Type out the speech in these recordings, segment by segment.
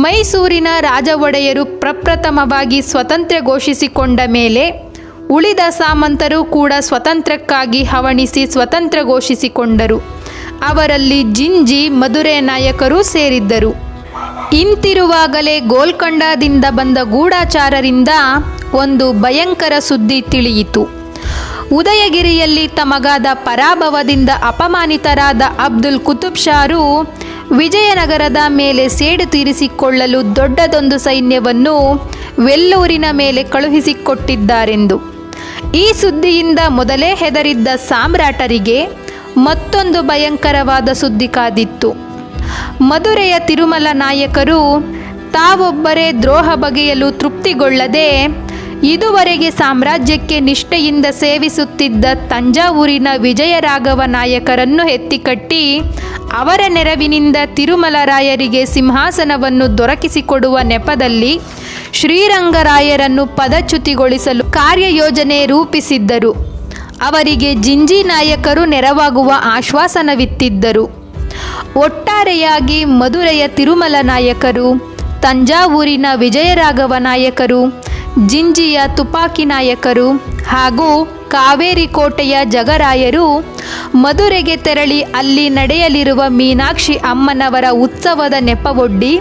ಮೈಸೂರಿನ ರಾಜ ಒಡೆಯರು ಪ್ರಪ್ರಥಮವಾಗಿ ಸ್ವಾತಂತ್ರ್ಯ ಘೋಷಿಸಿಕೊಂಡ ಮೇಲೆ ಉಳಿದ ಸಾಮಂತರು ಕೂಡ ಸ್ವಾತಂತ್ರ್ಯಕ್ಕಾಗಿ ಹವಣಿಸಿ ಸ್ವಾತಂತ್ರ್ಯ ಘೋಷಿಸಿಕೊಂಡರು. ಅವರಲ್ಲಿ ಜಿಂಜಿ ಮಧುರೆ ನಾಯಕರು ಸೇರಿದ್ದರು. ಇಂತಿರುವಾಗಲೇ ಗೋಲ್ಕೊಂಡದಿಂದ ಬಂದ ಗೂಢಚಾರರಿಂದ ಒಂದು ಭಯಂಕರ ಸುದ್ದಿ ತಿಳಿಯಿತು. ಉದಯಗಿರಿಯಲ್ಲಿ ತಮಗಾದ ಪರಾಭವದಿಂದ ಅಪಮಾನಿತರಾದ ಅಬ್ದುಲ್ ಕುತುಬ್ ಶಾರು ವಿಜಯನಗರದ ಮೇಲೆ ಸೇಡು ತೀರಿಸಿಕೊಳ್ಳಲು ದೊಡ್ಡದೊಂದು ಸೈನ್ಯವನ್ನು ವೆಲ್ಲೂರಿನ ಮೇಲೆ ಕಳುಹಿಸಿಕೊಟ್ಟಿದ್ದಾರೆಂದು. ಈ ಸುದ್ದಿಯಿಂದ ಮೊದಲೇ ಹೆದರಿದ್ದ ಸಾಮ್ರಾಟರಿಗೆ ಮತ್ತೊಂದು ಭಯಂಕರವಾದ ಸುದ್ದಿ ಕಾದಿತ್ತು. ಮಧುರೆಯ ತಿರುಮಲ ನಾಯಕರು ತಾವೊಬ್ಬರೇ ದ್ರೋಹ ಬಗೆಯಲು ತೃಪ್ತಿಗೊಳ್ಳದೆ ಇದುವರೆಗೆ ಸಾಮ್ರಾಜ್ಯಕ್ಕೆ ನಿಷ್ಠೆಯಿಂದ ಸೇವಿಸುತ್ತಿದ್ದ ತಂಜಾವೂರಿನ ವಿಜಯರಾಘವ ನಾಯಕರನ್ನು ಎತ್ತಿಕಟ್ಟಿ ಅವರ ನೆರವಿನಿಂದ ತಿರುಮಲರಾಯರಿಗೆ ಸಿಂಹಾಸನವನ್ನು ದೊರಕಿಸಿಕೊಡುವ ನೆಪದಲ್ಲಿ ಶ್ರೀರಂಗರಾಯರನ್ನು ಪದಚ್ಯುತಿಗೊಳಿಸಲು ಕಾರ್ಯಯೋಜನೆ ರೂಪಿಸಿದ್ದರು. ಅವರಿಗೆ ಜಿಂಜಿ ನಾಯಕರು ನೆರವಾಗುವ ಆಶ್ವಾಸನವಿತ್ತಿದ್ದರು. ಒಟ್ಟಾರೆಯಾಗಿ ಮಧುರೆಯ ತಿರುಮಲ ನಾಯಕರು, ತಂಜಾವೂರಿನ ವಿಜಯರಾಘವ ನಾಯಕರು, ಜಿಂಜಿಯ ತುಪಾಕಿ ನಾಯಕರು ಹಾಗೂ ಕಾವೇರಿ ಕೋಟೆಯ ಜಗರಾಯರು ಮಧುರೆಗೆ ತೆರಳಿ ಅಲ್ಲಿ ನಡೆಯಲಿರುವ ಮೀನಾಕ್ಷಿ ಅಮ್ಮನವರ ಉತ್ಸವದ ನೆಪವೊಡ್ಡಿ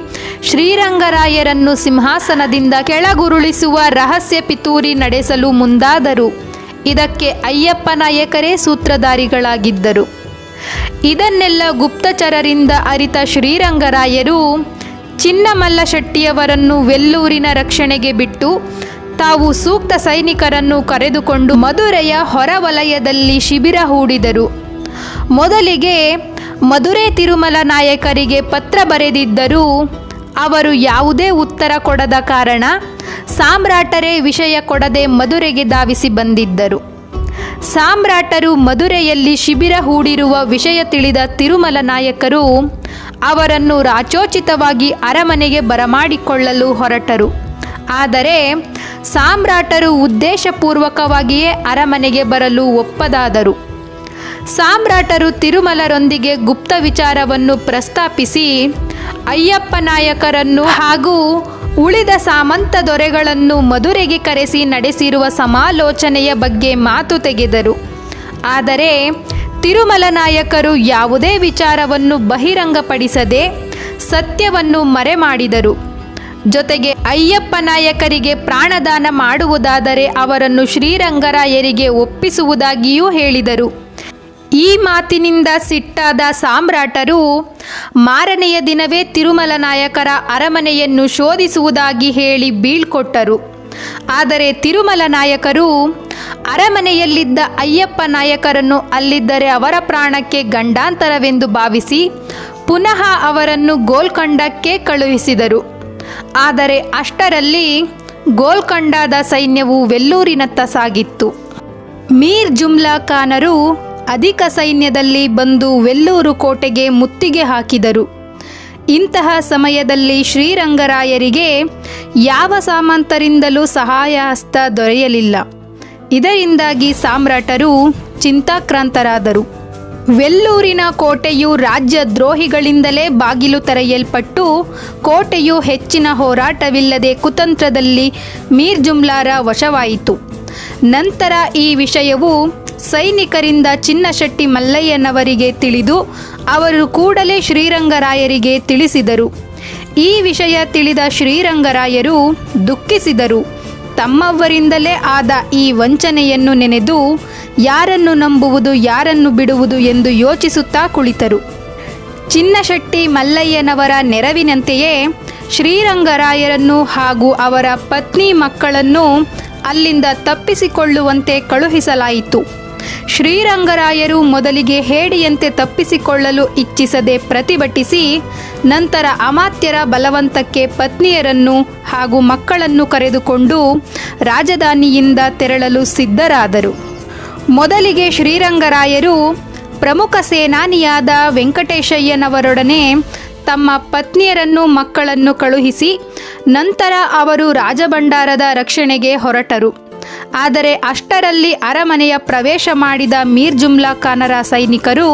ಶ್ರೀರಂಗರಾಯರನ್ನು ಸಿಂಹಾಸನದಿಂದ ಕೆಳಗುರುಳಿಸುವ ರಹಸ್ಯ ಪಿತೂರಿ ನಡೆಸಲು ಮುಂದಾದರು. ಇದಕ್ಕೆ ಅಯ್ಯಪ್ಪ ನಾಯಕರೇ ಸೂತ್ರಧಾರಿಗಳಾಗಿದ್ದರು. ಇದನ್ನೆಲ್ಲ ಗುಪ್ತಚರರಿಂದ ಅರಿತ ಶ್ರೀರಂಗರಾಯರು ಚಿನ್ನಮಲ್ಲ ಶೆಟ್ಟಿಯವರನ್ನು ವೆಲ್ಲೂರಿನ ರಕ್ಷಣೆಗೆ ಬಿಟ್ಟು ತಾವು ಸೂಕ್ತ ಸೈನಿಕರನ್ನು ಕರೆದುಕೊಂಡು ಮಧುರೆಯ ಹೊರವಲಯದಲ್ಲಿ ಶಿಬಿರ ಹೂಡಿದರು. ಮೊದಲಿಗೆ ಮಧುರೆ ತಿರುಮಲ ನಾಯಕರಿಗೆ ಪತ್ರ ಬರೆದಿದ್ದರೂ ಅವರು ಯಾವುದೇ ಉತ್ತರ ಕೊಡದ ಕಾರಣ ಸಾಮ್ರಾಟರೇ ವಿಷಯ ಕೊಡದೆ ಮಧುರೆಗೆ ಧಾವಿಸಿ ಬಂದಿದ್ದರು. ಸಾಮ್ರಾಟರು ಮಧುರೆಯಲ್ಲಿ ಶಿಬಿರ ಹೂಡಿರುವ ವಿಷಯ ತಿಳಿದ ತಿರುಮಲ ನಾಯಕರು ಅವರನ್ನು ರಾಚೋಚಿತವಾಗಿ ಅರಮನೆಗೆ ಬರಮಾಡಿಕೊಳ್ಳಲು ಹೊರಟರು. ಆದರೆ ಸಾಮ್ರಾಟರು ಉದ್ದೇಶಪೂರ್ವಕವಾಗಿಯೇ ಅರಮನೆಗೆ ಬರಲು ಒಪ್ಪದಾದರು. ಸಾಮ್ರಾಟರು ತಿರುಮಲರೊಂದಿಗೆ ಗುಪ್ತ ವಿಚಾರವನ್ನು ಪ್ರಸ್ತಾಪಿಸಿ ಅಯ್ಯಪ್ಪ ನಾಯಕರನ್ನು ಹಾಗೂ ಉಳಿದ ಸಾಮಂತ ದೊರೆಗಳನ್ನು ಮಧುರೆಗೆ ಕರೆಸಿ ನಡೆಸಿರುವ ಸಮಾಲೋಚನೆಯ ಬಗ್ಗೆ ಮಾತು ತೆಗೆದರು. ಆದರೆ ತಿರುಮಲ ನಾಯಕರು ಯಾವುದೇ ವಿಚಾರವನ್ನು ಬಹಿರಂಗಪಡಿಸದೆ ಸತ್ಯವನ್ನು ಮರೆಮಾಡಿದರು. ಜೊತೆಗೆ ಅಯ್ಯಪ್ಪ ನಾಯಕರಿಗೆ ಪ್ರಾಣದಾನ ಮಾಡುವುದಾದರೆ ಅವರನ್ನು ಶ್ರೀರಂಗರಾಯರಿಗೆ ಒಪ್ಪಿಸುವುದಾಗಿಯೂ ಹೇಳಿದರು. ಈ ಮಾತಿನಿಂದ ಸಿಟ್ಟಾದ ಸಾಮ್ರಾಟರು ಮಾರನೆಯ ದಿನವೇ ತಿರುಮಲ ನಾಯಕರ ಅರಮನೆಯನ್ನು ಶೋಧಿಸುವುದಾಗಿ ಹೇಳಿ ಬೀಳ್ಕೊಟ್ಟರು. ಆದರೆ ತಿರುಮಲ ನಾಯಕರು ಅರಮನೆಯಲ್ಲಿದ್ದ ಅಯ್ಯಪ್ಪ ನಾಯಕರನ್ನು ಅಲ್ಲಿದ್ದರೆ ಅವರ ಪ್ರಾಣಕ್ಕೆ ಗಂಡಾಂತರವೆಂದು ಭಾವಿಸಿ ಪುನಃ ಅವರನ್ನು ಗೋಲ್ಕೊಂಡಕ್ಕೆ ಕಳುಹಿಸಿದರು. ಆದರೆ ಅಷ್ಟರಲ್ಲಿ ಗೋಲ್ಕೊಂಡದ ಸೈನ್ಯವು ವೆಲ್ಲೂರಿನತ್ತ ಸಾಗಿತ್ತು. ಮೀರ್ ಜುಮ್ಲಾ ಖಾನರು ಅಧಿಕ ಸೈನ್ಯದಲ್ಲಿ ಬಂದು ವೆಲ್ಲೂರು ಕೋಟೆಗೆ ಮುತ್ತಿಗೆ ಹಾಕಿದರು. ಇಂತಹ ಸಮಯದಲ್ಲಿ ಶ್ರೀರಂಗರಾಯರಿಗೆ ಯಾವ ಸಾಮಂತರಿಂದಲೂ ಸಹಾಯ ಹಸ್ತ ದೊರೆಯಲಿಲ್ಲ. ಇದರಿಂದಾಗಿ ಸಾಮ್ರಾಟರು ಚಿಂತಾಕ್ರಾಂತರಾದರು. ವೆಲ್ಲೂರಿನ ಕೋಟೆಯು ರಾಜ್ಯ ದ್ರೋಹಿಗಳಿಂದಲೇ ಬಾಗಿಲು ತೆರೆಯಲ್ಪಟ್ಟು ಕೋಟೆಯು ಹೆಚ್ಚಿನ ಹೋರಾಟವಿಲ್ಲದೆ ಕುತಂತ್ರದಲ್ಲಿ ಮೀರ್ ಜುಮ್ಲಾರ ವಶವಾಯಿತು. ನಂತರ ಈ ವಿಷಯವು ಸೈನಿಕರಿಂದ ಚಿನ್ನಶೆಟ್ಟಿ ಮಲ್ಲಯ್ಯನವರಿಗೆ ತಿಳಿದು ಅವರು ಕೂಡಲೇ ಶ್ರೀರಂಗರಾಯರಿಗೆ ತಿಳಿಸಿದರು. ಈ ವಿಷಯ ತಿಳಿದ ಶ್ರೀರಂಗರಾಯರು ದುಃಖಿಸಿದರು. ತಮ್ಮವರಿಂದಲೇ ಆದ ಈ ವಂಚನೆಯನ್ನು ನೆನೆದು ಯಾರನ್ನು ನಂಬುವುದು ಯಾರನ್ನು ಬಿಡುವುದು ಎಂದು ಯೋಚಿಸುತ್ತಾ ಕುಳಿತರು. ಚಿನ್ನಶೆಟ್ಟಿ ಮಲ್ಲಯ್ಯನವರ ನೆರವಿನಂತೆಯೇ ಶ್ರೀರಂಗರಾಯರನ್ನು ಹಾಗೂ ಅವರ ಪತ್ನಿ ಮಕ್ಕಳನ್ನು ಅಲ್ಲಿಂದ ತಪ್ಪಿಸಿಕೊಳ್ಳುವಂತೆ ಕಳುಹಿಸಲಾಯಿತು. ಶ್ರೀರಂಗರಾಯರು ಮೊದಲಿಗೆ ಹೇಡಿಯಂತೆ ತಪ್ಪಿಸಿಕೊಳ್ಳಲು ಇಚ್ಛಿಸದೆ ಪ್ರತಿಭಟಿಸಿ ನಂತರ ಅಮಾತ್ಯರ ಬಲವಂತಕ್ಕೆ ಪತ್ನಿಯರನ್ನು ಹಾಗೂ ಮಕ್ಕಳನ್ನು ಕರೆದುಕೊಂಡು ರಾಜಧಾನಿಯಿಂದ ತೆರಳಲು ಸಿದ್ಧರಾದರು. ಮೊದಲಿಗೆ ಶ್ರೀರಂಗರಾಯರು ಪ್ರಮುಖ ಸೇನಾನಿಯಾದ ವೆಂಕಟೇಶಯ್ಯನವರೊಡನೆ ತಮ್ಮ ಪತ್ನಿಯರನ್ನು ಮಕ್ಕಳನ್ನು ಕಳುಹಿಸಿ ನಂತರ ಅವರು ರಾಜಭಂಡಾರದ ರಕ್ಷಣೆಗೆ ಹೊರಟರು. ಆದರೆ ಅಷ್ಟರಲ್ಲಿ ಅರಮನೆಯ ಪ್ರವೇಶ ಮಾಡಿದ ಮೀರ್ ಜುಮ್ಲಾ ಖಾನರ ಸೈನಿಕರು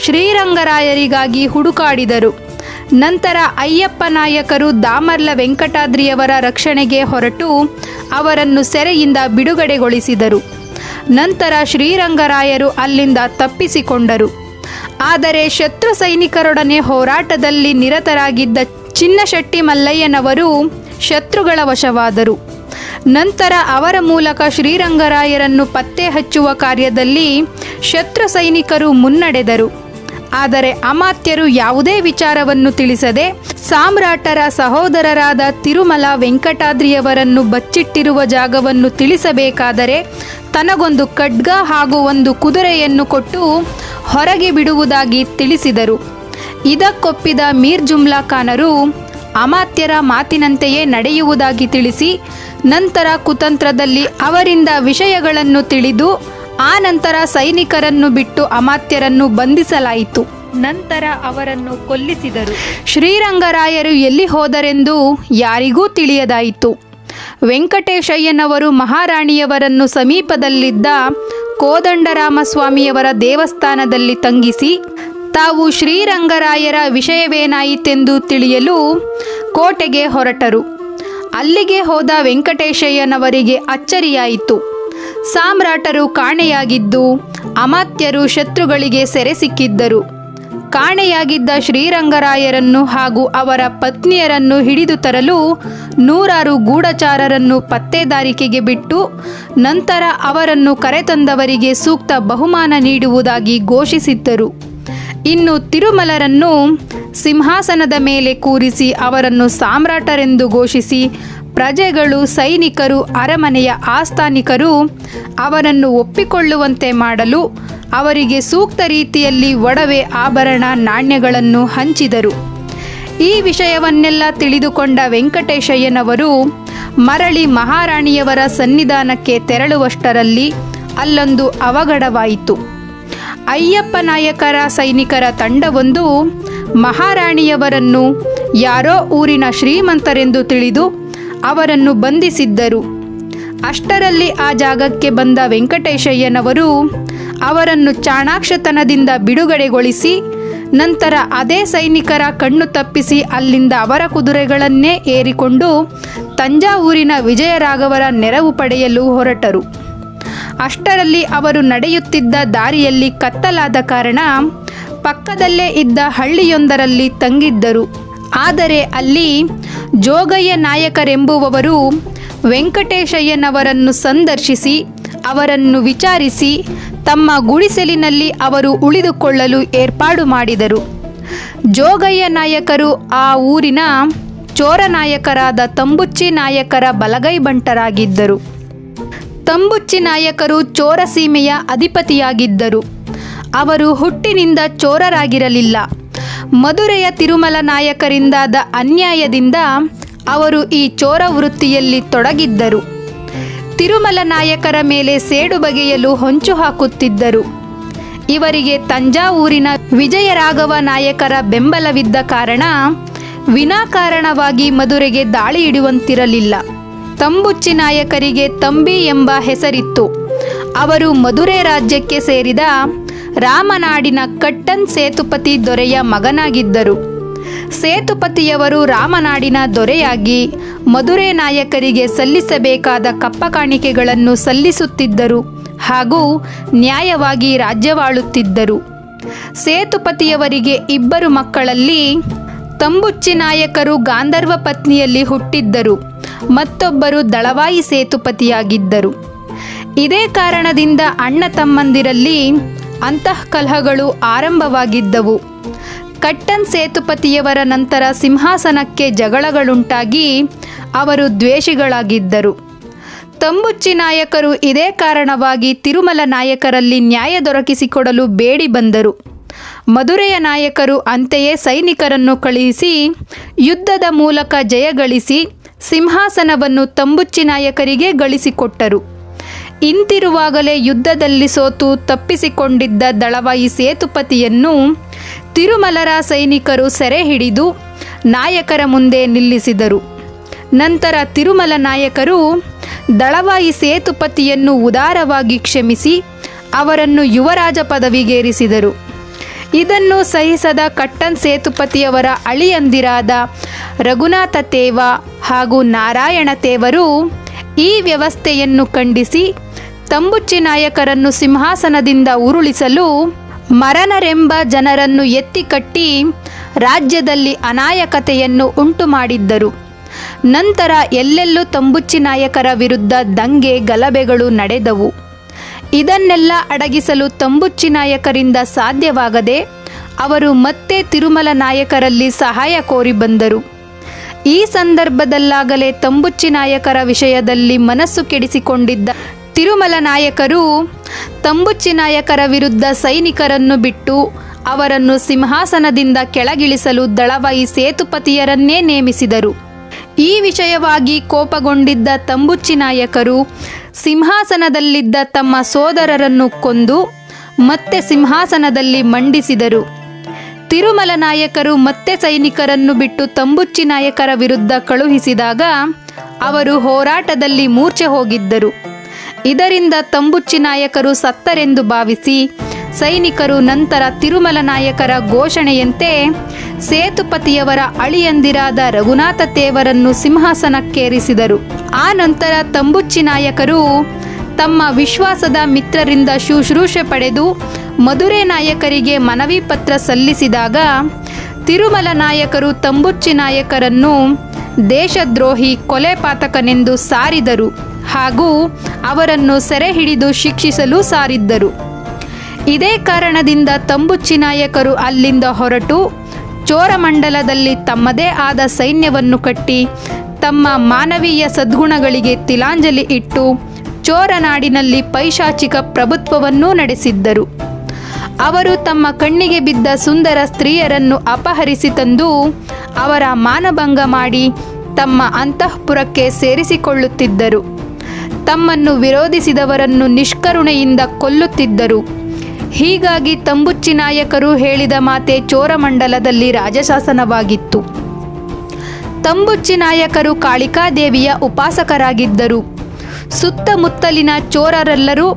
ಶ್ರೀರಂಗರಾಯರಿಗಾಗಿ ಹುಡುಕಾಡಿದರು. ನಂತರ ಅಯ್ಯಪ್ಪ ನಾಯಕರು ದಾಮರ್ಲ ವೆಂಕಟಾದ್ರಿಯವರ ರಕ್ಷಣೆಗೆ ಹೊರಟು ಅವರನ್ನು ಸೆರೆಯಿಂದ ಬಿಡುಗಡೆಗೊಳಿಸಿದರು. ನಂತರ ಶ್ರೀರಂಗರಾಯರು ಅಲ್ಲಿಂದ ತಪ್ಪಿಸಿಕೊಂಡರು. ಆದರೆ ಶತ್ರು ಸೈನಿಕರೊಡನೆ ಹೋರಾಟದಲ್ಲಿ ನಿರತರಾಗಿದ್ದ ಚಿನ್ನಶೆಟ್ಟಿ ಮಲ್ಲಯ್ಯನವರು ಶತ್ರುಗಳ ವಶವಾದರು. ನಂತರ ಅವರ ಮೂಲಕ ಶ್ರೀರಂಗರಾಯರನ್ನು ಪತ್ತೆ ಹಚ್ಚುವ ಕಾರ್ಯದಲ್ಲಿ ಶತ್ರು ಸೈನಿಕರು ಮುನ್ನಡೆದರು. ಆದರೆ ಅಮಾತ್ಯರು ಯಾವುದೇ ವಿಚಾರವನ್ನು ತಿಳಿಸದೆ ಸಾಮ್ರಾಟರ ಸಹೋದರರಾದ ತಿರುಮಲ ವೆಂಕಟಾದ್ರಿಯವರನ್ನು ಬಚ್ಚಿಟ್ಟಿರುವ ಜಾಗವನ್ನು ತಿಳಿಸಬೇಕಾದರೆ ತನಗೊಂದು ಖಡ್ಗ ಹಾಗೂ ಒಂದು ಕುದುರೆಯನ್ನು ಕೊಟ್ಟು ಹೊರಗೆ ಬಿಡುವುದಾಗಿ ತಿಳಿಸಿದರು. ಇದಕ್ಕೊಪ್ಪಿದ ಮೀರ್ ಜುಮ್ಲಾ ಖಾನರು ಅಮಾತ್ಯರ ಮಾತಿನಂತೆಯೇ ನಡೆಯುವುದಾಗಿ ತಿಳಿಸಿ ನಂತರ ಕುತಂತ್ರದಲ್ಲಿ ಅವರಿಂದ ವಿಷಯಗಳನ್ನು ತಿಳಿದು ಆ ನಂತರ ಸೈನಿಕರನ್ನು ಬಿಟ್ಟು ಅಮಾತ್ಯರನ್ನು ಬಂಧಿಸಲಾಯಿತು. ನಂತರ ಅವರನ್ನು ಕೊಲ್ಲಿಸಿದರು. ಶ್ರೀರಂಗರಾಯರು ಎಲ್ಲಿ ಹೋದರೆಂದು ಯಾರಿಗೂ ತಿಳಿಯದಾಯಿತು. ವೆಂಕಟೇಶಯ್ಯನವರು ಮಹಾರಾಣಿಯವರನ್ನು ಸಮೀಪದಲ್ಲಿದ್ದ ಕೋದಂಡರಾಮಸ್ವಾಮಿಯವರ ದೇವಸ್ಥಾನದಲ್ಲಿ ತಂಗಿಸಿ ತಾವು ಶ್ರೀರಂಗರಾಯರ ವಿಷಯವೇನಾಯಿತೆಂದು ತಿಳಿಯಲು ಕೋಟೆಗೆ ಹೊರಟರು. ಅಲ್ಲಿಗೆ ಹೋದ ವೆಂಕಟೇಶಯ್ಯನವರಿಗೆ ಅಚ್ಚರಿಯಾಯಿತು. ಸಾಮ್ರಾಟರು ಕಾಣೆಯಾಗಿದ್ದು ಅಮಾತ್ಯರು ಶತ್ರುಗಳಿಗೆ ಸೆರೆ ಸಿಕ್ಕಿದ್ದರು. ಕಾಣೆಯಾಗಿದ್ದ ಶ್ರೀರಂಗರಾಯರನ್ನು ಹಾಗೂ ಅವರ ಪತ್ನಿಯರನ್ನು ಹಿಡಿದು ತರಲು 100 ಗೂಢಚಾರರನ್ನು ಪತ್ತೇದಾರಿಕೆಗೆ ಬಿಟ್ಟು ನಂತರ ಅವರನ್ನು ಕರೆತಂದವರಿಗೆ ಸೂಕ್ತ ಬಹುಮಾನ ನೀಡುವುದಾಗಿ ಘೋಷಿಸಿದ್ದರು. ಇನ್ನು ತಿರುಮಲರನ್ನು ಸಿಂಹಾಸನದ ಮೇಲೆ ಕೂರಿಸಿ ಅವರನ್ನು ಸಾಮ್ರಾಟರೆಂದು ಘೋಷಿಸಿ ಪ್ರಜೆಗಳು, ಸೈನಿಕರು, ಅರಮನೆಯ ಆಸ್ಥಾನಿಕರು ಅವರನ್ನು ಒಪ್ಪಿಕೊಳ್ಳುವಂತೆ ಮಾಡಲು ಅವರಿಗೆ ಸೂಕ್ತ ರೀತಿಯಲ್ಲಿ ಒಡವೆ, ಆಭರಣ, ನಾಣ್ಯಗಳನ್ನು ಹಂಚಿದರು. ಈ ವಿಷಯವನ್ನೆಲ್ಲ ತಿಳಿದುಕೊಂಡ ವೆಂಕಟೇಶಯ್ಯನವರು ಮರಳಿ ಮಹಾರಾಣಿಯವರ ಸನ್ನಿಧಾನಕ್ಕೆ ತೆರಳುವಷ್ಟರಲ್ಲಿ ಅಲ್ಲೊಂದು ಅವಘಡವಾಯಿತು. ಅಯ್ಯಪ್ಪ ನಾಯಕರ ಸೈನಿಕರ ತಂಡವೊಂದು ಮಹಾರಾಣಿಯವರನ್ನು ಯಾರೋ ಊರಿನ ಶ್ರೀಮಂತರೆಂದು ತಿಳಿದು ಅವರನ್ನು ಬಂಧಿಸಿದ್ದರು. ಅಷ್ಟರಲ್ಲಿ ಆ ಜಾಗಕ್ಕೆ ಬಂದ ವೆಂಕಟೇಶಯ್ಯನವರು ಅವರನ್ನು ಚಾಣಾಕ್ಷತನದಿಂದ ಬಿಡುಗಡೆಗೊಳಿಸಿ ನಂತರ ಅದೇ ಸೈನಿಕರ ಕಣ್ಣು ತಪ್ಪಿಸಿ ಅಲ್ಲಿಂದ ಅವರ ಕುದುರೆಗಳನ್ನೇ ಏರಿಕೊಂಡು ತಂಜಾವೂರಿನ ವಿಜಯರಾಘವರ ನೆರವು ಪಡೆಯಲು ಹೊರಟರು. ಅಷ್ಟರಲ್ಲಿ ಅವರು ನಡೆಯುತ್ತಿದ್ದ ದಾರಿಯಲ್ಲಿ ಕತ್ತಲಾದ ಕಾರಣ ಪಕ್ಕದಲ್ಲೇ ಇದ್ದ ಹಳ್ಳಿಯೊಂದರಲ್ಲಿ ತಂಗಿದ್ದರು. ಆದರೆ ಅಲ್ಲಿ ಜೋಗಯ್ಯ ನಾಯಕರೆಂಬುವವರು ವೆಂಕಟೇಶಯ್ಯನವರನ್ನು ಸಂದರ್ಶಿಸಿ ಅವರನ್ನು ವಿಚಾರಿಸಿ ತಮ್ಮ ಗುಡಿಸಲಿನಲ್ಲಿ ಅವರು ಉಳಿದುಕೊಳ್ಳಲು ಏರ್ಪಾಡು ಮಾಡಿದರು. ಜೋಗಯ್ಯ ನಾಯಕರು ಆ ಊರಿನ ಚೋರ ನಾಯಕರಾದ ತಂಬುಚ್ಚಿ ನಾಯಕರ ಬಲಗೈ ಬಂಟರಾಗಿದ್ದರು. ತಂಬುಚ್ಚಿ ನಾಯಕರು ಚೋರ ಸೀಮೆಯ ಅಧಿಪತಿಯಾಗಿದ್ದರು. ಅವರು ಹುಟ್ಟಿನಿಂದ ಚೋರರಾಗಿರಲಿಲ್ಲ. ಮಧುರೆಯ ತಿರುಮಲ ನಾಯಕರಿಂದಾದ ಅನ್ಯಾಯದಿಂದ ಅವರು ಈ ಚೋರ ವೃತ್ತಿಯಲ್ಲಿ ತೊಡಗಿದ್ದರು. ತಿರುಮಲ ನಾಯಕರ ಮೇಲೆ ಸೇಡು ಬಗೆಯಲು ಹೊಂಚು ಹಾಕುತ್ತಿದ್ದರು. ಇವರಿಗೆ ತಂಜಾವೂರಿನ ವಿಜಯರಾಘವ ನಾಯಕರ ಬೆಂಬಲವಿದ್ದ ಕಾರಣ ವಿನಾಕಾರಣವಾಗಿ ಮಧುರೆಗೆ ದಾಳಿ ಇಡುವಂತಿರಲಿಲ್ಲ. ತಂಬುಚ್ಚಿ ನಾಯಕರಿಗೆ ತಂಬಿ ಎಂಬ ಹೆಸರಿತ್ತು. ಅವರು ಮಧುರೆ ರಾಜ್ಯಕ್ಕೆ ಸೇರಿದ ರಾಮನಾಡಿನ ಕಟ್ಟನ್ ಸೇತುಪತಿ ದೊರೆಯ ಮಗನಾಗಿದ್ದರು. ಸೇತುಪತಿಯವರು ರಾಮನಾಡಿನ ದೊರೆಯಾಗಿ ಮಧುರೆ ನಾಯಕರಿಗೆ ಸಲ್ಲಿಸಬೇಕಾದ ಕಪ್ಪ ಕಾಣಿಕೆಗಳನ್ನು ಸಲ್ಲಿಸುತ್ತಿದ್ದರು ಹಾಗೂ ನ್ಯಾಯವಾಗಿ ರಾಜ್ಯವಾಳುತ್ತಿದ್ದರು. ಸೇತುಪತಿಯವರಿಗೆ 2 ಮಕ್ಕಳಲ್ಲಿ ತಂಬುಚ್ಚಿ ನಾಯಕರು ಗಾಂಧರ್ವ ಪತ್ನಿಯಲ್ಲಿ ಹುಟ್ಟಿದ್ದರು. ಮತ್ತೊಬ್ಬರು ದಳವಾಯಿ ಸೇತುಪತಿಯಾಗಿದ್ದರು. ಇದೇ ಕಾರಣದಿಂದ ಅಣ್ಣ ತಮ್ಮಂದಿರಲ್ಲಿ ಅಂತಃಕಲಹಗಳು ಆರಂಭವಾಗಿದ್ದವು. ಕಟ್ಟನ್ ಸೇತುಪತಿಯವರ ನಂತರ ಸಿಂಹಾಸನಕ್ಕೆ ಜಗಳಗಳುಂಟಾಗಿ ಅವರು ದ್ವೇಷಿಗಳಾಗಿದ್ದರು. ತಂಬುಚ್ಚಿ ನಾಯಕರು ಇದೇ ಕಾರಣವಾಗಿ ತಿರುಮಲ ನಾಯಕರಲ್ಲಿ ನ್ಯಾಯ ದೊರಕಿಸಿಕೊಡಲು ಬೇಡಿ ಬಂದರು. ಮಧುರೆಯ ನಾಯಕರು ಅಂತೆಯೇ ಸೈನಿಕರನ್ನು ಕಳುಹಿಸಿ ಯುದ್ಧದ ಮೂಲಕ ಜಯಗಳಿಸಿ ಸಿಂಹಾಸನವನ್ನು ತಂಬುಚ್ಚಿ ನಾಯಕರಿಗೆ ಗಳಿಸಿಕೊಟ್ಟರು. ಇಂತಿರುವಾಗಲೇ ಯುದ್ಧದಲ್ಲಿ ಸೋತು ತಪ್ಪಿಸಿಕೊಂಡಿದ್ದ ದಳವಾಯಿ ಸೇತುಪತಿಯನ್ನು ತಿರುಮಲರ ಸೈನಿಕರು ಸೆರೆ ಹಿಡಿದು ನಾಯಕರ ಮುಂದೆ ನಿಲ್ಲಿಸಿದರು. ನಂತರ ತಿರುಮಲ ನಾಯಕರು ದಳವಾಯಿ ಸೇತುಪತಿಯನ್ನು ಉದಾರವಾಗಿ ಕ್ಷಮಿಸಿ ಅವರನ್ನು ಯುವರಾಜ ಪದವಿಗೇರಿಸಿದರು. ಇದನ್ನು ಸಹಿಸದ ಕಟ್ಟನ್ ಸೇತುಪತಿಯವರ ಅಳಿಯಂದಿರಾದ ರಘುನಾಥ ತೇವ ಹಾಗೂ ನಾರಾಯಣ ತೇವರು ಈ ವ್ಯವಸ್ಥೆಯನ್ನು ಖಂಡಿಸಿ ತಂಬುಚ್ಚಿ ನಾಯಕರನ್ನು ಸಿಂಹಾಸನದಿಂದ ಉರುಳಿಸಲು ಮರನರೆಂಬ ಜನರನ್ನು ಎತ್ತಿ ಕಟ್ಟಿ ರಾಜ್ಯದಲ್ಲಿ ಅನಾಯಕತೆಯನ್ನು ಉಂಟು ಮಾಡಿದ್ದರು. ನಂತರ ಎಲ್ಲೆಲ್ಲೂ ತಂಬುಚ್ಚಿ ನಾಯಕರ ವಿರುದ್ಧ ದಂಗೆ ಗಲಭೆಗಳು ನಡೆದವು. ಇದನ್ನೆಲ್ಲ ಅಡಗಿಸಲು ತಂಬುಚ್ಚಿ ನಾಯಕರಿಂದ ಸಾಧ್ಯವಾಗದೆ ಅವರು ಮತ್ತೆ ತಿರುಮಲ ನಾಯಕರಲ್ಲಿ ಸಹಾಯ ಕೋರಿ ಬಂದರು. ಈ ಸಂದರ್ಭದಲ್ಲಾಗಲೇ ತಂಬುಚ್ಚಿ ನಾಯಕರ ವಿಷಯದಲ್ಲಿ ಮನಸ್ಸು ಕೆಡಿಸಿಕೊಂಡಿದ್ದ ತಿರುಮಲ ನಾಯಕರು ತಂಬುಚ್ಚಿ ನಾಯಕರ ವಿರುದ್ಧ ಸೈನಿಕರನ್ನು ಬಿಟ್ಟು ಅವರನ್ನು ಸಿಂಹಾಸನದಿಂದ ಕೆಳಗಿಳಿಸಲು ದಳವಾಯಿ ಸೇತುಪತಿಯರನ್ನೇ ನೇಮಿಸಿದರು. ಈ ವಿಷಯವಾಗಿ ಕೋಪಗೊಂಡಿದ್ದ ತಂಬುಚ್ಚಿ ನಾಯಕರು ಸಿಂಹಾಸನದಲ್ಲಿದ್ದ ತಮ್ಮ ಸೋದರರನ್ನು ಕೊಂದು ಮತ್ತೆ ಸಿಂಹಾಸನದಲ್ಲಿ ಮಂಡಿಸಿದರು. ತಿರುಮಲ ನಾಯಕರು ಮತ್ತೆ ಸೈನಿಕರನ್ನು ಬಿಟ್ಟು ತಂಬುಚ್ಚಿ ನಾಯಕರ ವಿರುದ್ಧ ಕಳುಹಿಸಿದಾಗ ಅವರು ಹೋರಾಟದಲ್ಲಿ ಮೂರ್ಛೆ ಹೋಗಿದ್ದರು. ಇದರಿಂದ ತಂಬುಚ್ಚಿ ನಾಯಕರು ಸತ್ತರೆಂದು ಭಾವಿಸಿ ಸೈನಿಕರು ನಂತರ ತಿರುಮಲ ನಾಯಕರ ಘೋಷಣೆಯಂತೆ ಸೇತುಪತಿಯವರ ಅಳಿಯಂದಿರಾದ ರಘುನಾಥ ತೇವರನ್ನು ಸಿಂಹಾಸನಕ್ಕೇರಿಸಿದರು. ಆ ನಂತರ ತಂಬುಚ್ಚಿ ನಾಯಕರು ತಮ್ಮ ವಿಶ್ವಾಸದ ಮಿತ್ರರಿಂದ ಶುಶ್ರೂಷೆ ಪಡೆದು ಮಧುರೆ ನಾಯಕರಿಗೆ ಮನವಿ ಪತ್ರ ಸಲ್ಲಿಸಿದಾಗ ತಿರುಮಲ ನಾಯಕರು ತಂಬುಚ್ಚಿ ನಾಯಕರನ್ನು ದೇಶದ್ರೋಹಿ ಕೊಲೆಪಾತಕನೆಂದು ಸಾರಿದರು ಹಾಗೂ ಅವರನ್ನು ಸೆರೆ ಹಿಡಿದು ಶಿಕ್ಷಿಸಲು ಸಾರಿದ್ದರು. ಇದೇ ಕಾರಣದಿಂದ ತಂಬುಚ್ಚಿ ನಾಯಕರು ಅಲ್ಲಿಂದ ಹೊರಟು ಚೋರಮಂಡಲದಲ್ಲಿ ತಮ್ಮದೇ ಆದ ಸೈನ್ಯವನ್ನು ಕಟ್ಟಿ ತಮ್ಮ ಮಾನವೀಯ ಸದ್ಗುಣಗಳಿಗೆ ತಿಲಾಂಜಲಿ ಇಟ್ಟು ಚೋರನಾಡಿನಲ್ಲಿ ಪೈಶಾಚಿಕ ಪ್ರಭುತ್ವವನ್ನೂ ನಡೆಸಿದ್ದರು. ಅವರು ತಮ್ಮ ಕಣ್ಣಿಗೆ ಬಿದ್ದ ಸುಂದರ ಸ್ತ್ರೀಯರನ್ನು ಅಪಹರಿಸಿ ತಂದು ಅವರ ಮಾನಭಂಗ ಮಾಡಿ ತಮ್ಮ ಅಂತಃಪುರಕ್ಕೆ ಸೇರಿಸಿಕೊಳ್ಳುತ್ತಿದ್ದರು. ತಮ್ಮನ್ನು ವಿರೋಧಿಸಿದವರನ್ನು ನಿಷ್ಕರುಣೆಯಿಂದ ಕೊಲ್ಲುತ್ತಿದ್ದರು. ಹೀಗಾಗಿ ತಂಬುಚ್ಚಿ ನಾಯಕರು ಹೇಳಿದ ಮಾತೆ ಚೋರಮಂಡಲದಲ್ಲಿ ರಾಜಶಾಸನವಾಗಿತ್ತು. ತಂಬುಚ್ಚಿ ನಾಯಕರು ಕಾಳಿಕಾದೇವಿಯ ಉಪಾಸಕರಾಗಿದ್ದರು. ಸುತ್ತಮುತ್ತಲಿನ ಚೋರರೆಲ್ಲರೂ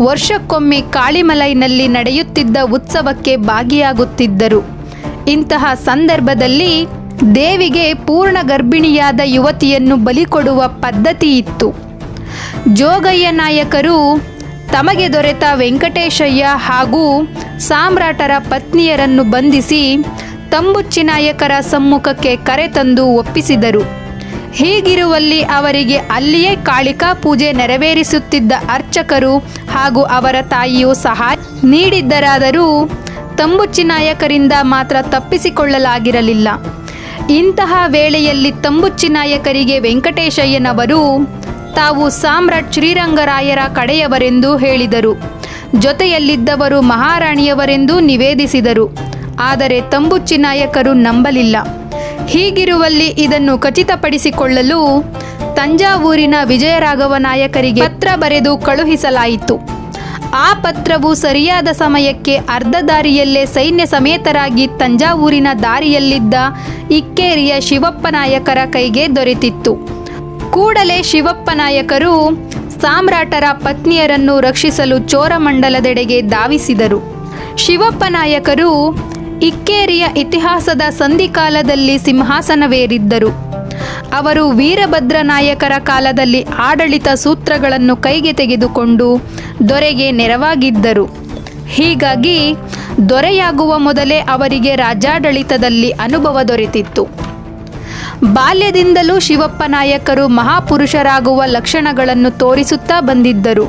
ವರ್ಷಕ್ಕೊಮ್ಮೆ ಕಾಳಿಮಲೈನಲ್ಲಿ ನಡೆಯುತ್ತಿದ್ದ ಉತ್ಸವಕ್ಕೆ ಭಾಗಿಯಾಗುತ್ತಿದ್ದರು. ಇಂತಹ ಸಂದರ್ಭದಲ್ಲಿ ದೇವಿಗೆ ಪೂರ್ಣ ಗರ್ಭಿಣಿಯಾದ ಯುವತಿಯನ್ನು ಬಲಿ ಕೊಡುವ ಪದ್ಧತಿ ಇತ್ತು. ಜೋಗಯ್ಯ ನಾಯಕರು ತಮಗೆ ದೊರೆತ ವೆಂಕಟೇಶಯ್ಯ ಹಾಗೂ ಸಾಮ್ರಾಟರ ಪತ್ನಿಯರನ್ನು ಬಂಧಿಸಿ ತಂಬುಚ್ಚಿ ನಾಯಕರ ಸಮ್ಮುಖಕ್ಕೆ ಕರೆತಂದು ಒಪ್ಪಿಸಿದರು. ಹೀಗಿರುವಲ್ಲಿ ಅವರಿಗೆ ಅಲ್ಲಿಯೇ ಕಾಳಿಕಾ ಪೂಜೆ ನೆರವೇರಿಸುತ್ತಿದ್ದ ಅರ್ಚಕರು ಹಾಗೂ ಅವರ ತಾಯಿಯು ಸಹಾಯ ನೀಡಿದ್ದರಾದರೂ ತಂಬುಚ್ಚಿ ನಾಯಕರಿಂದ ಮಾತ್ರ ತಪ್ಪಿಸಿಕೊಳ್ಳಲಾಗಿರಲಿಲ್ಲ. ಇಂತಹ ವೇಳೆಯಲ್ಲಿ ತಂಬುಚ್ಚಿ ನಾಯಕರಿಗೆ ವೆಂಕಟೇಶಯ್ಯನವರು ತಾವು ಸಾಮ್ರಾಟ್ ಶ್ರೀರಂಗರಾಯರ ಕಡೆಯವರೆಂದು ಹೇಳಿದರು. ಜೊತೆಯಲ್ಲಿದ್ದವರು ಮಹಾರಾಣಿಯವರೆಂದು ನಿವೇದಿಸಿದರು. ಆದರೆ ತಂಬುಚ್ಚಿ ನಾಯಕರು ನಂಬಲಿಲ್ಲ. ಹೀಗಿರುವಲ್ಲಿ ಇದನ್ನು ಖಚಿತಪಡಿಸಿಕೊಳ್ಳಲು ತಂಜಾವೂರಿನ ವಿಜಯರಾಘವ ನಾಯಕರಿಗೆ ಪತ್ರ ಬರೆದು ಕಳುಹಿಸಲಾಯಿತು. ಆ ಪತ್ರವು ಸರಿಯಾದ ಸಮಯಕ್ಕೆ ಅರ್ಧ ದಾರಿಯಲ್ಲೇ ಸೈನ್ಯ ಸಮೇತರಾಗಿ ತಂಜಾವೂರಿನ ದಾರಿಯಲ್ಲಿದ್ದ ಇಕ್ಕೇರಿಯ ಶಿವಪ್ಪ ನಾಯಕರ ಕೈಗೆ ದೊರೆತಿತ್ತು. ಕೂಡಲೇ ಶಿವಪ್ಪ ನಾಯಕರು ಸಾಮ್ರಾಟರ ಪತ್ನಿಯರನ್ನು ರಕ್ಷಿಸಲು ಚೋರಮಂಡಲದೆಡೆಗೆ ಧಾವಿಸಿದರು. ಶಿವಪ್ಪ ನಾಯಕರು ಇಕ್ಕೇರಿಯ ಇತಿಹಾಸದ ಸಂಧಿಕಾಲದಲ್ಲಿ ಸಿಂಹಾಸನವೇರಿದ್ದರು. ಅವರು ವೀರಭದ್ರ ನಾಯಕರ ಕಾಲದಲ್ಲಿ ಆಡಳಿತ ಸೂತ್ರಗಳನ್ನು ಕೈಗೆ ತೆಗೆದುಕೊಂಡು ದೊರೆಗೆ ನೆರವಾಗಿದ್ದರು. ಹೀಗಾಗಿ ದೊರೆಯಾಗುವ ಮೊದಲೇ ಅವರಿಗೆ ರಾಜ್ಯಾಡಳಿತದಲ್ಲಿ ಅನುಭವ ದೊರೆತಿತ್ತು. ಬಾಲ್ಯದಿಂದಲೂ ಶಿವಪ್ಪ ನಾಯಕರು ಮಹಾಪುರುಷರಾಗುವ ಲಕ್ಷಣಗಳನ್ನು ತೋರಿಸುತ್ತಾ ಬಂದಿದ್ದರು.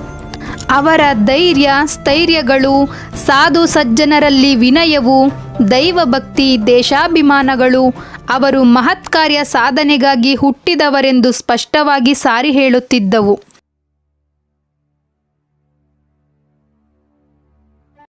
ಅವರ ಧೈರ್ಯ ಸ್ಥೈರ್ಯಗಳು, ಸಾಧು ಸಜ್ಜನರಲ್ಲಿ ವಿನಯವು, ದೈವಭಕ್ತಿ, ದೇಶಾಭಿಮಾನಗಳು ಅವರು ಮಹತ್ಕಾರ್ಯ ಸಾಧನೆಗಾಗಿ ಹುಟ್ಟಿದವರೆಂದು ಸ್ಪಷ್ಟವಾಗಿ ಸಾರಿ ಹೇಳುತ್ತಿದ್ದವು.